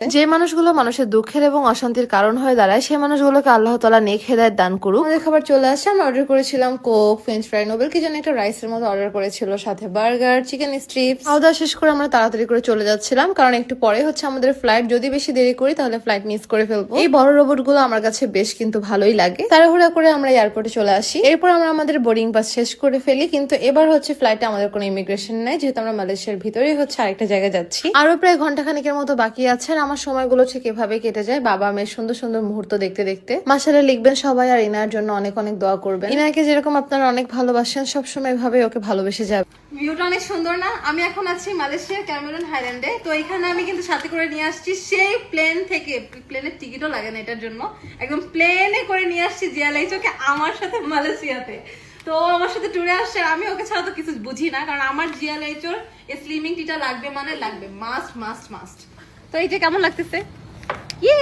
যে মানুষগুলো মানুষের দুঃখের এবং অশান্তির কারণ হয়ে দাঁড়ায় সেই মানুষগুলোকে আল্লাহ তাআলা নেক হেদায়েত দান করুক। আমাদের খাবার চলে আসছে। আমরা অর্ডার করেছিলাম কোক, ফ্রেঞ্চ ফ্রাই, নোবেল কি যেন একটা রাইসের মতো অর্ডার করেছিল, সাথে বার্গার, চিকেন স্ট্রিপস। খাওয়া দাওয়া শেষ করে আমরা তাড়াতাড়ি করে চলে যাচ্ছিলাম, কারণ একটু পরে হচ্ছে আমাদের ফ্লাইট। যদি বেশি দেরি করি তাহলে ফ্লাইট মিস করে ফেলবো। এই বড় রোবট গুলো আমার কাছে বেশ কিন্তু ভালোই লাগে। তাড়াহুড়া করে আমরা এয়ারপোর্টে চলে আসি। এরপর আমরা আমাদের বোর্ডিং পাস শেষ করে ফেলি, কিন্তু এবার হচ্ছে ফ্লাইটে আমাদের কোনো ইমিগ্রেশন নেই, যেহেতু আমরা মালয়েশিয়ার ভিতরেই হচ্ছে আরেকটা জায়গায় যাচ্ছি। আরো প্রায় ঘন্টাখানেকের মতো বাকি আছে। আর আমার সময়গুলো ঠিক এভাবে কেটে যায় বাবা মেয়ের সুন্দর সুন্দর মুহূর্ত দেখতে দেখতে। মাশাআল্লাহ লিখবেন সবাই, আর ইনার জন্য অনেক অনেক দোয়া করবেন। ইনাকে যেরকম আপনারা অনেক ভালোবাসেন, সবসময় এভাবে ওকে ভালোবেসে যাবে। ভিউটা অনেক সুন্দর না? আমি এখন আছি মালয়েশিয়ার ক্যামেরন হাইল্যান্ডে। তো এখানে আমি কিন্তু সাথে করে নিয়ে আসছি সেই প্লেন থেকে, প্লেনের টিকিটও লাগে না এটার জন্য, একদম প্লেনে করে নিয়ে আসছি জিয়ালাইচোকে আমার সাথে মালয়েশিয়াতে। তো আমার সাথে ট্যুরে আসছে, আমি ওকে ছাড়া তো কিছু বুঝি না, কারণ আমার জিয়ালাইচোর স্লিমিং টিটা লাগবে, মানে লাগবে, মাস্ট মাস্ট মাস্ট। তো এই যে কেমন লাগতেছে? ইয়ে